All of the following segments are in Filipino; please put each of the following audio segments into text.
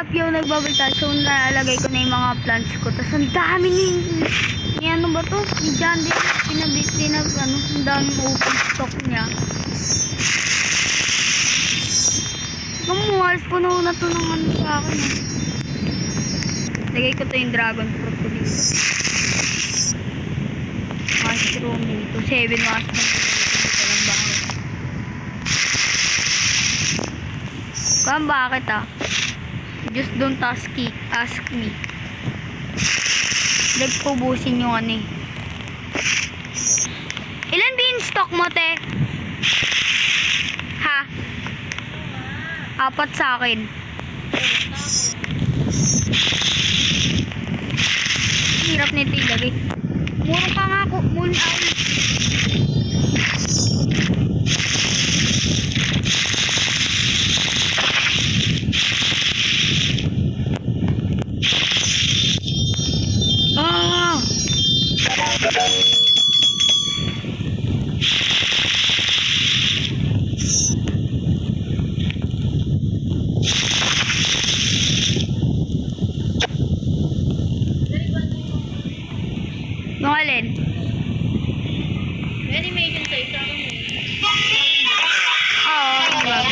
hirap yung nagbabaliktad. So, nalalagay ko na yung mga plants ko. Tapos, ang dami ni ano ba to? Ni John Deere. Ano, ang daming open stock niya. Halos puno na to ng ano sa akin. Lagay ko to yung dragon fruit ko dito. Mushroom dito. 7 mushroom dito lang bakit. Bakit Just don't ask me. Nagpubusin yung ano eh. Ilan beanstalk mo, te? Ha? 4 sa akin. Hirap nito ilagay. Murong pa nga ako. Yung alin? May animation sa isa mo. Oo, diba?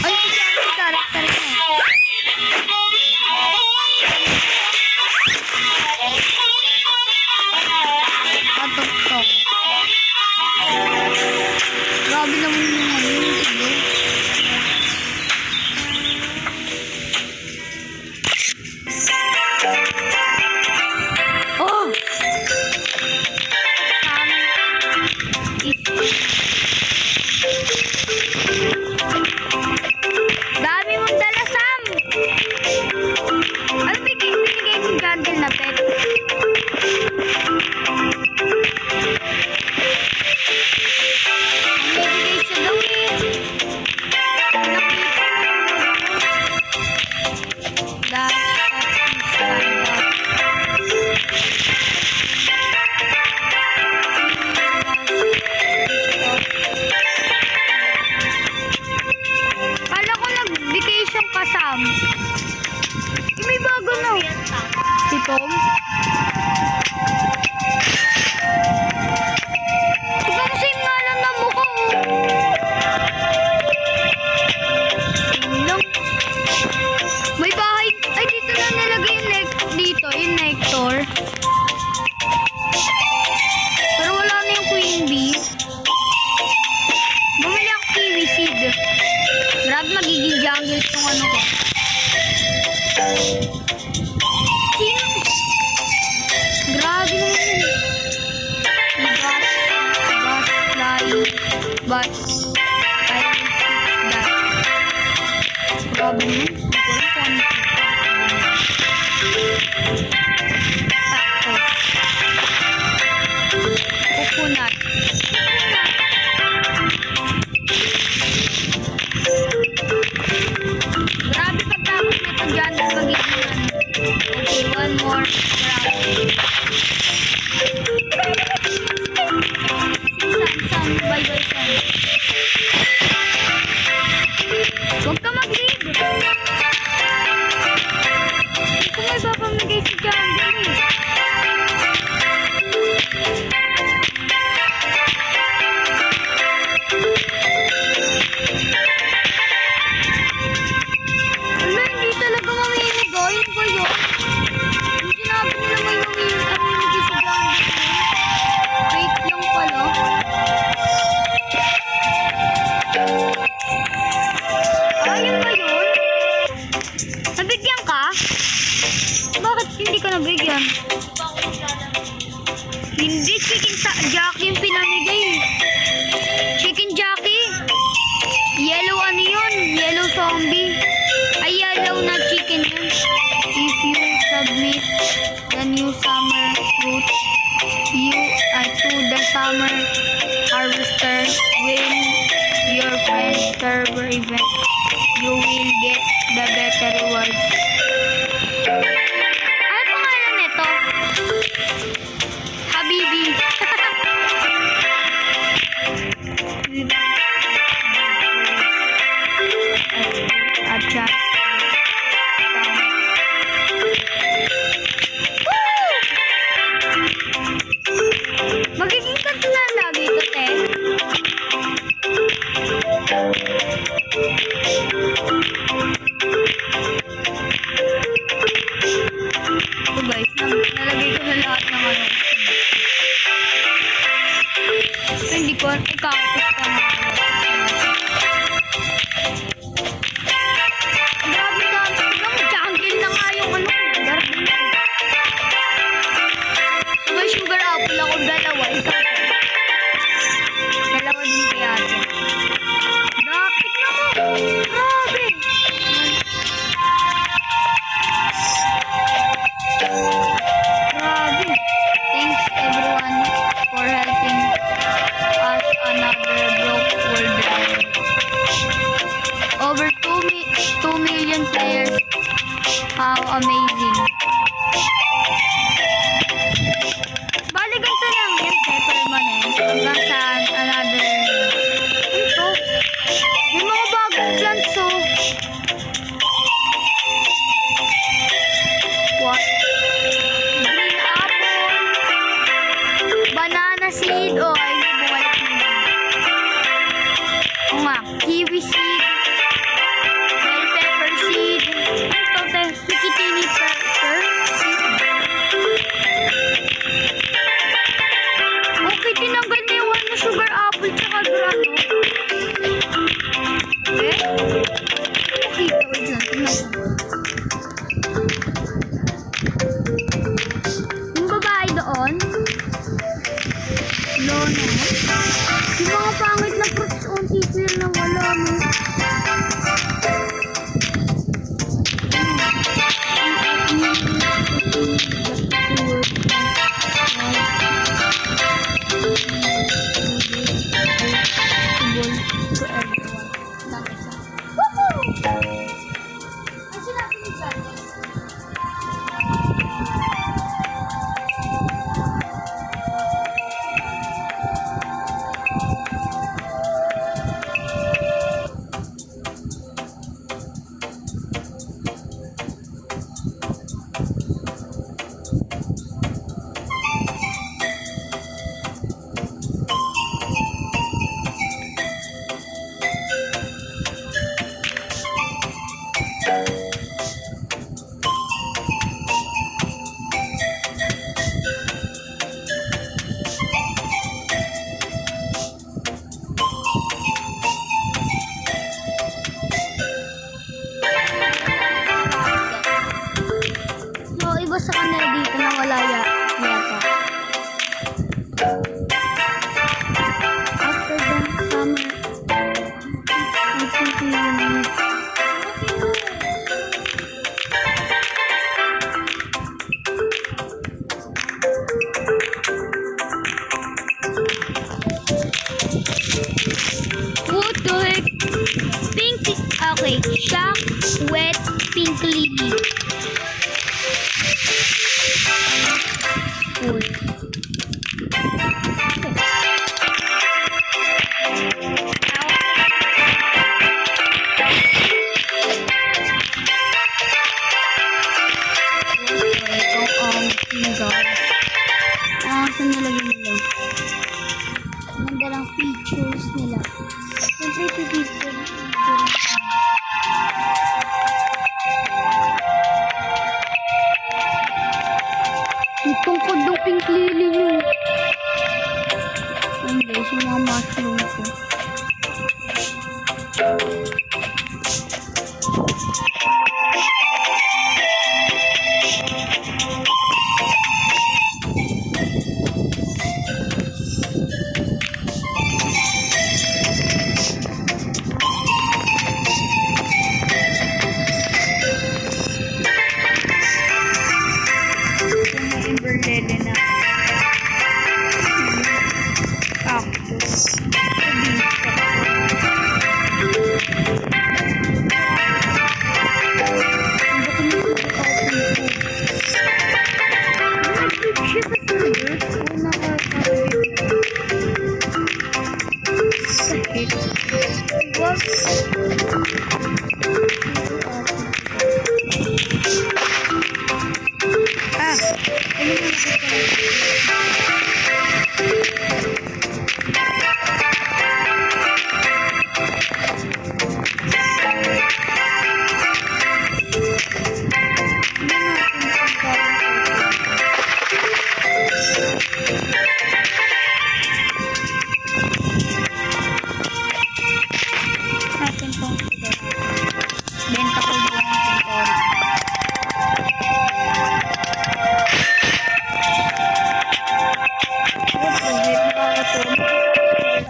Ay, yung character niya. Out of stock. Grabe naman yung ano yung siguro. Oh! Dami mong dala, Sam! Ano binigay mong jungle na pet? Bibigay siya daw eh. Kala ko nag-vacation ka, Sam. May bago na. Si Tom? Ikaw same nga lang na mukha oh. Same lang. May bahay. Ay, dito na nilagay yung nectar. Pero wala na yung queen bee. Bumili ako kiwi seed. Grabe magiging jungle itong ano ko. Sino? Grabe naman yun. But I will fix that. Grabe naman. Coconut. Grabe pagtapos nito dyan na magiging ano. Okay, one more. Sam, bye Sam. Huwag ka mag-leave. How amazing. Bali, ganito lang yan, permanent. Hanggang sa another. Ito. May mga bagong plants, oh. What? Green apple. Banana seed. Oh, ay, bumalik nila. O nga, kiwi seed. Bell pepper seed. Ito, pikitini pepper seed. Okay, tinanggal na yung ano, sugar apple tsaka grano. Okay? Okay, wait lang. Tingnan ko. Yung babae doon, Lona. Yung mga pangit na fruits, unti sila na wala, no? Sa kanila dito na wala yata. After the summer, I think we will need. What the heck? Pink. Okay, shock, wet, pink lily. Cool. Saan nilagay nila? Ganda lang features nila. Siyempre, dito. Itungkod ng pink lily nyo. Ayun guys, yung mga mushroom ko.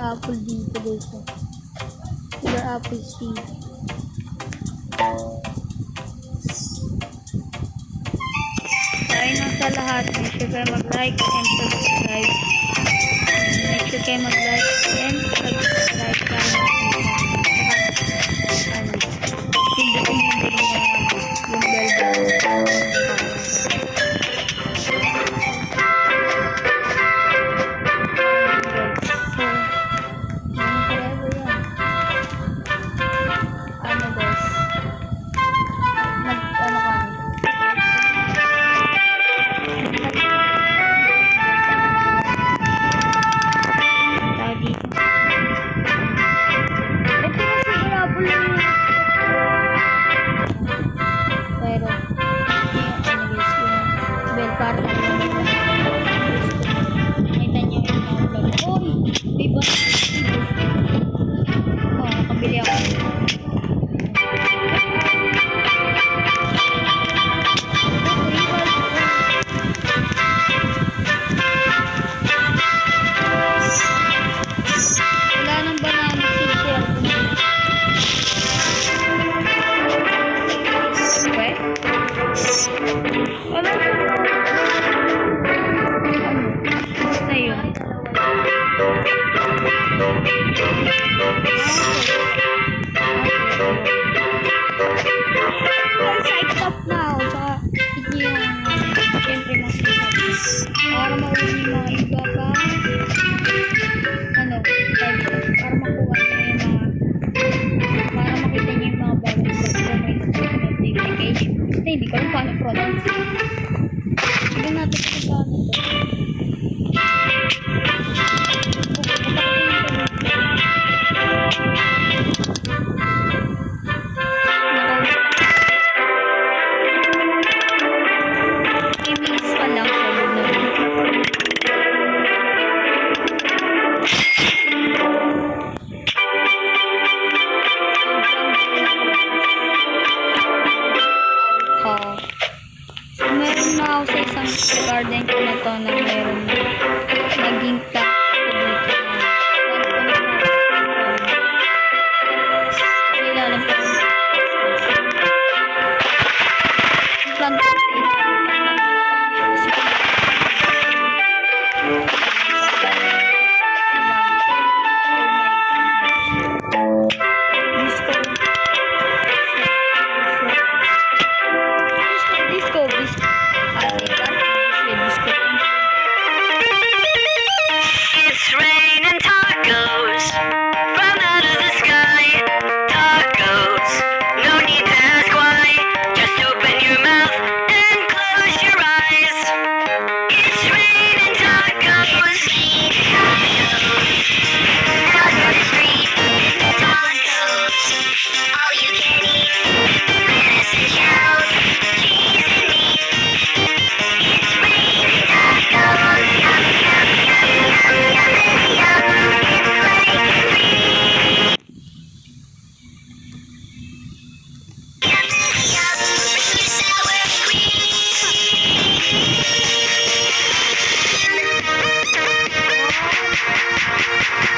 Apple dito dito. Sugar apple seed. Tayo na sa lahat. Make sure kayo mag-like and subscribe. Make sure kayo mag-like and subscribe. Pindutin yung bell button. garden ko na to na meron naging plants ko dito. Ilalim pa rin. Plant ko. It's raining tacos from out of the sky. Tacos, no need to ask why. Just open your mouth and close your eyes. It's raining tacos. Out on the street, tacos. All you can eat, lettuce and shells, cheese and meat. It's raining tacos.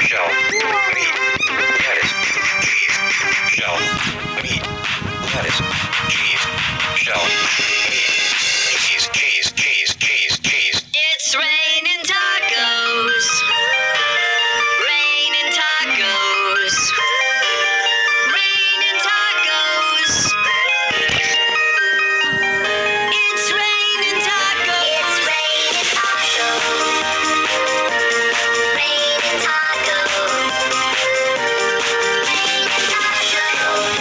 Shell, meat, lettuce, cheese, shell, meat, lettuce, cheese, shell, meat, cheese. It's raining tacos. Raining tacos. Raining tacos. It's raining tacos. It's raining tacos. Raining tacos. Raining tacos.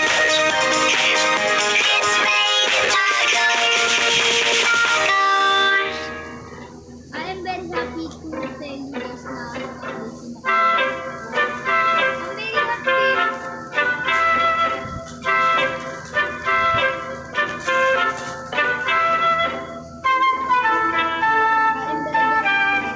Lettuce, cheese, It's raining tacos. I am very happy to tell you guys na I'm very happy. I'm very happy.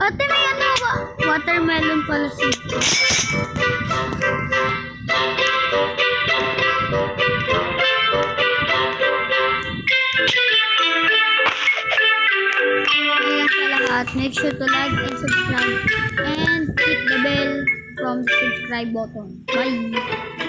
Ate, may ano ba? Watermelon pala dito. Ayan sa lahat. Make sure to like and subscribe and hit the bell from the subscribe button. Bye!